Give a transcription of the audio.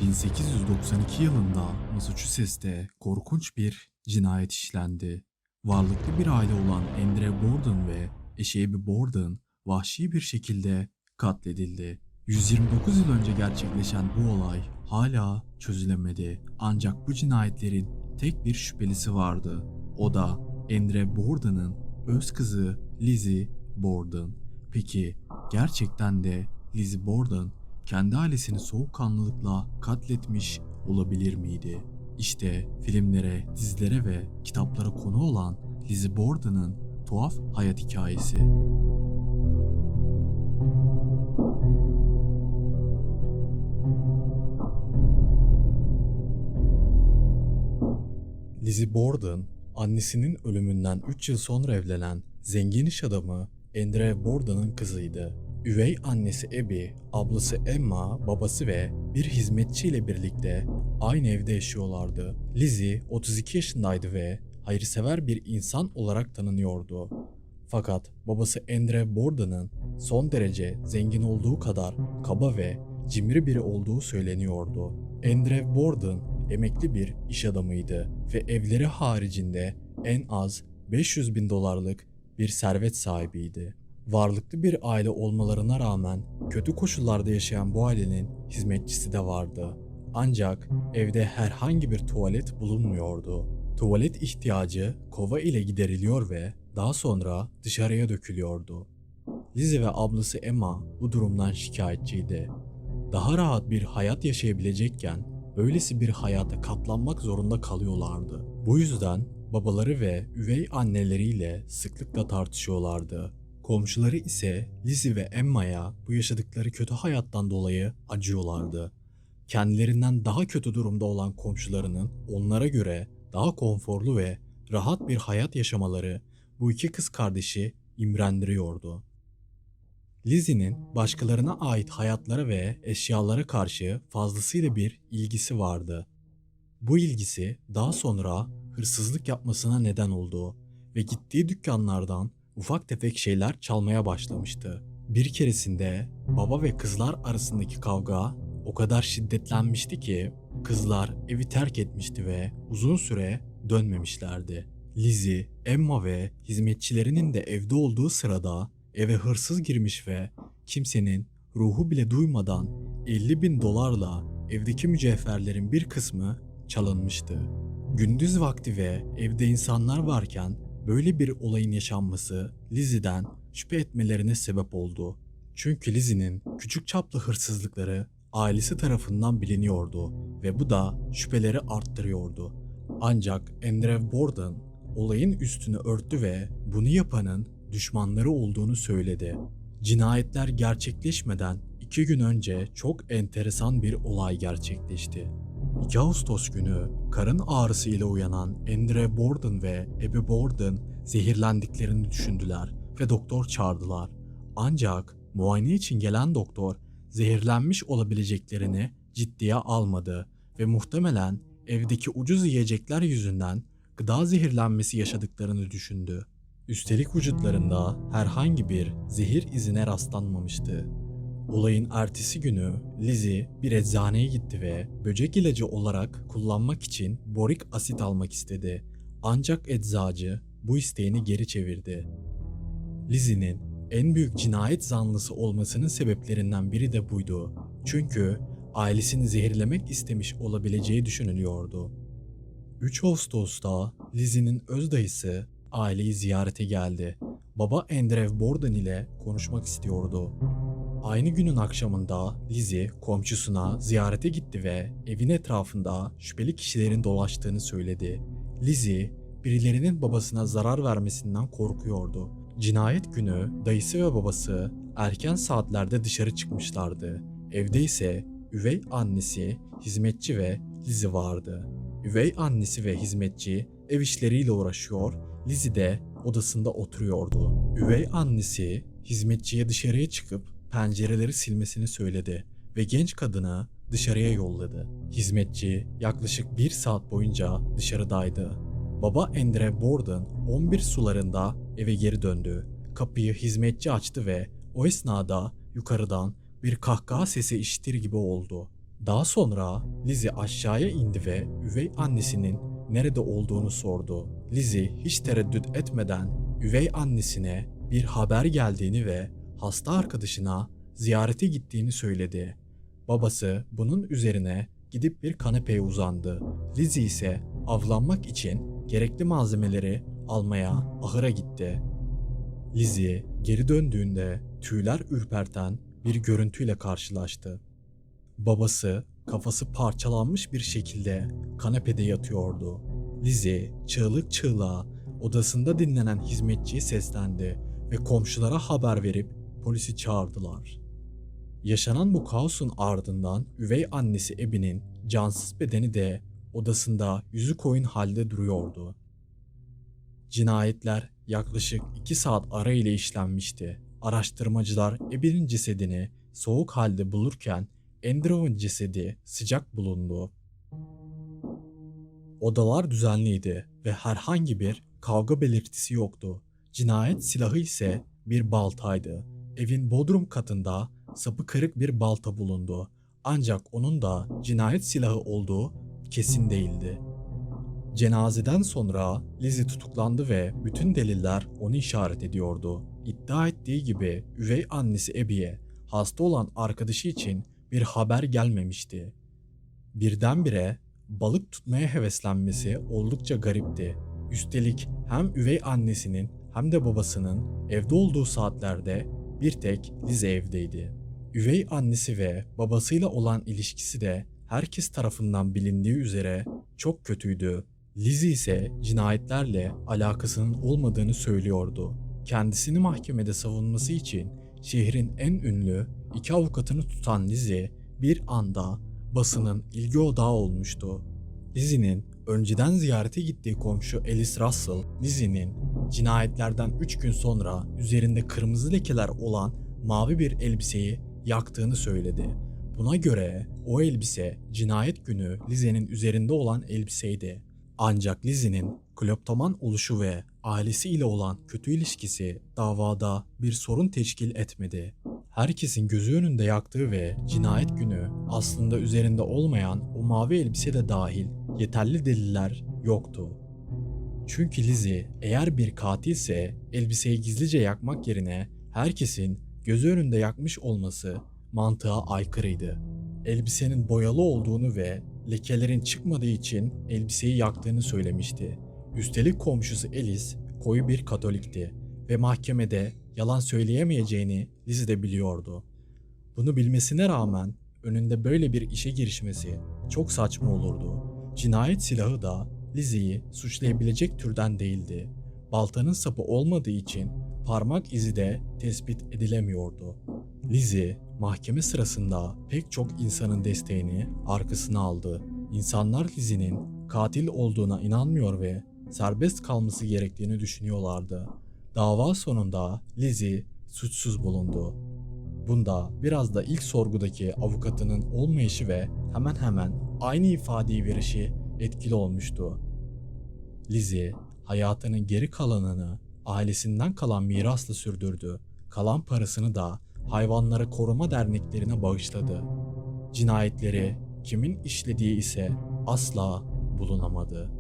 1892 yılında Massachusetts'te korkunç bir cinayet işlendi. Varlıklı bir aile olan Andrew Borden ve eşi Abby Borden vahşi bir şekilde katledildi. 129 yıl önce gerçekleşen bu olay hala çözülemedi. Ancak bu cinayetlerin tek bir şüphelisi vardı. O da Andrew Borden'ın öz kızı Lizzie Borden. Peki gerçekten de Lizzie Borden kendi ailesini soğukkanlılıkla katletmiş olabilir miydi? İşte filmlere, dizilere ve kitaplara konu olan Lizzie Borden'ın tuhaf hayat hikayesi. Lizzie Borden, annesinin ölümünden 3 yıl sonra evlenen zengin iş adamı Andrew Borden'ın kızıydı. Üvey annesi Abby, ablası Emma, babası ve bir hizmetçiyle birlikte aynı evde yaşıyorlardı. Lizzie 32 yaşındaydı ve hayırsever bir insan olarak tanınıyordu. Fakat babası Andrew Borden'ın son derece zengin olduğu kadar kaba ve cimri biri olduğu söyleniyordu. Andrew Borden emekli bir iş adamıydı ve evleri haricinde en az 500 bin dolarlık bir servet sahibiydi. Varlıklı bir aile olmalarına rağmen kötü koşullarda yaşayan bu ailenin hizmetçisi de vardı. Ancak evde herhangi bir tuvalet bulunmuyordu. Tuvalet ihtiyacı kova ile gideriliyor ve daha sonra dışarıya dökülüyordu. Lizzie ve ablası Emma bu durumdan şikayetçiydi. Daha rahat bir hayat yaşayabilecekken böylesi bir hayata katlanmak zorunda kalıyorlardı. Bu yüzden babaları ve üvey anneleriyle sıklıkla tartışıyorlardı. Komşuları ise Lizzie ve Emma'ya bu yaşadıkları kötü hayattan dolayı acıyorlardı. Kendilerinden daha kötü durumda olan komşularının onlara göre daha konforlu ve rahat bir hayat yaşamaları bu iki kız kardeşi imrendiriyordu. Lizzie'nin başkalarına ait hayatlara ve eşyalara karşı fazlasıyla bir ilgisi vardı. Bu ilgisi daha sonra hırsızlık yapmasına neden oldu ve gittiği dükkanlardan ufak tefek şeyler çalmaya başlamıştı. Bir keresinde baba ve kızlar arasındaki kavga o kadar şiddetlenmişti ki kızlar evi terk etmişti ve uzun süre dönmemişlerdi. Lizzie, Emma ve hizmetçilerinin de evde olduğu sırada eve hırsız girmiş ve kimsenin ruhu bile duymadan 50 bin dolarla evdeki mücevherlerin bir kısmı çalınmıştı. Gündüz vakti ve evde insanlar varken böyle bir olayın yaşanması Lizzie'den şüphe etmelerine sebep oldu. Çünkü Lizzie'nin küçük çaplı hırsızlıkları ailesi tarafından biliniyordu ve bu da şüpheleri arttırıyordu. Ancak Andrew Borden olayın üstünü örttü ve bunu yapanın düşmanları olduğunu söyledi. Cinayetler gerçekleşmeden 2 gün önce çok enteresan bir olay gerçekleşti. 2 Ağustos günü karın ağrısı ile uyanan Andrew Borden ve Abby Borden zehirlendiklerini düşündüler ve doktor çağırdılar. Ancak muayene için gelen doktor zehirlenmiş olabileceklerini ciddiye almadı ve muhtemelen evdeki ucuz yiyecekler yüzünden gıda zehirlenmesi yaşadıklarını düşündü. Üstelik vücutlarında herhangi bir zehir izine rastlanmamıştı. Olayın ertesi günü Lizzie bir eczaneye gitti ve böcek ilacı olarak kullanmak için borik asit almak istedi. Ancak eczacı bu isteğini geri çevirdi. Lizzie'nin en büyük cinayet zanlısı olmasının sebeplerinden biri de buydu. Çünkü ailesini zehirlemek istemiş olabileceği düşünülüyordu. 3 Ağustos'ta Lizzie'nin öz dayısı aileyi ziyarete geldi. Baba Andrew Borden ile konuşmak istiyordu. Aynı günün akşamında Lizzie komşusuna ziyarete gitti ve evin etrafında şüpheli kişilerin dolaştığını söyledi. Lizzie birilerinin babasına zarar vermesinden korkuyordu. Cinayet günü dayısı ve babası erken saatlerde dışarı çıkmışlardı. Evde ise üvey annesi, hizmetçi ve Lizzie vardı. Üvey annesi ve hizmetçi ev işleriyle uğraşıyor, Lizzie de odasında oturuyordu. Üvey annesi hizmetçiye dışarıya çıkıp pencereleri silmesini söyledi ve genç kadını dışarıya yolladı. Hizmetçi yaklaşık 1 saat boyunca dışarıdaydı. Baba Andrew Borden 11 sularında eve geri döndü. Kapıyı hizmetçi açtı ve o esnada yukarıdan bir kahkaha sesi işitir gibi oldu. Daha sonra Lizzie aşağıya indi ve üvey annesinin nerede olduğunu sordu. Lizzie hiç tereddüt etmeden üvey annesine bir haber geldiğini ve hasta arkadaşına ziyarete gittiğini söyledi. Babası bunun üzerine gidip bir kanepeye uzandı. Lizzie ise avlanmak için gerekli malzemeleri almaya ahıra gitti. Lizzie geri döndüğünde tüyler ürperten bir görüntüyle karşılaştı. Babası kafası parçalanmış bir şekilde kanepede yatıyordu. Lizzie çığlık çığlığa odasında dinlenen hizmetçiye seslendi ve komşulara haber verip polisi çağırdılar. Yaşanan bu kaosun ardından üvey annesi Abby'nin cansız bedeni de odasında yüzü koyun halde duruyordu. Cinayetler yaklaşık 2 saat ara ile işlenmişti. Araştırmacılar Abby'nin cesedini soğuk halde bulurken Andrew'un cesedi sıcak bulundu. Odalar düzenliydi ve herhangi bir kavga belirtisi yoktu. Cinayet silahı ise bir baltaydı. Evin bodrum katında sapı kırık bir balta bulundu. Ancak onun da cinayet silahı olduğu kesin değildi. Cenazeden sonra Lizzie tutuklandı ve bütün deliller onu işaret ediyordu. İddia ettiği gibi üvey annesi Abby'ye hasta olan arkadaşı için bir haber gelmemişti. Birdenbire balık tutmaya heveslenmesi oldukça garipti. Üstelik hem üvey annesinin hem de babasının evde olduğu saatlerde bir tek Lizzie evdeydi. Üvey annesi ve babasıyla olan ilişkisi de herkes tarafından bilindiği üzere çok kötüydü. Lizzie ise cinayetlerle alakasının olmadığını söylüyordu. Kendisini mahkemede savunması için şehrin en ünlü 2 avukatını tutan Lizzie bir anda basının ilgi odağı olmuştu. Lizzie'nin önceden ziyarete gittiği komşu Alice Russell, Lizzie'nin cinayetlerden 3 gün sonra üzerinde kırmızı lekeler olan mavi bir elbiseyi yaktığını söyledi. Buna göre o elbise cinayet günü Lizzie'nin üzerinde olan elbiseydi. Ancak Lizzie'nin kleptoman oluşu ve ailesiyle olan kötü ilişkisi davada bir sorun teşkil etmedi. Herkesin gözü önünde yaktığı ve cinayet günü aslında üzerinde olmayan o mavi elbise de dahil yeterli deliller yoktu. Çünkü Lizzie eğer bir katilse elbiseyi gizlice yakmak yerine herkesin gözü önünde yakmış olması mantığa aykırıydı. Elbisenin boyalı olduğunu ve lekelerin çıkmadığı için elbiseyi yaktığını söylemişti. Üstelik komşusu Alice koyu bir Katolikti ve mahkemede yalan söyleyemeyeceğini Lizzie de biliyordu. Bunu bilmesine rağmen önünde böyle bir işe girişmesi çok saçma olurdu. Cinayet silahı da Lizzie'yi suçlayabilecek türden değildi. Baltanın sapı olmadığı için parmak izi de tespit edilemiyordu. Lizzie mahkeme sırasında pek çok insanın desteğini arkasına aldı. İnsanlar Lizzie'nin katil olduğuna inanmıyor ve serbest kalması gerektiğini düşünüyorlardı. Dava sonunda Lizzie suçsuz bulundu. Bunda biraz da ilk sorgudaki avukatının olmayışı ve hemen hemen aynı ifadeyi verişi etkili olmuştu. Lizzie hayatının geri kalanını ailesinden kalan mirasla sürdürdü. Kalan parasını da hayvanları koruma derneklerine bağışladı. Cinayetleri kimin işlediği ise asla bulunamadı.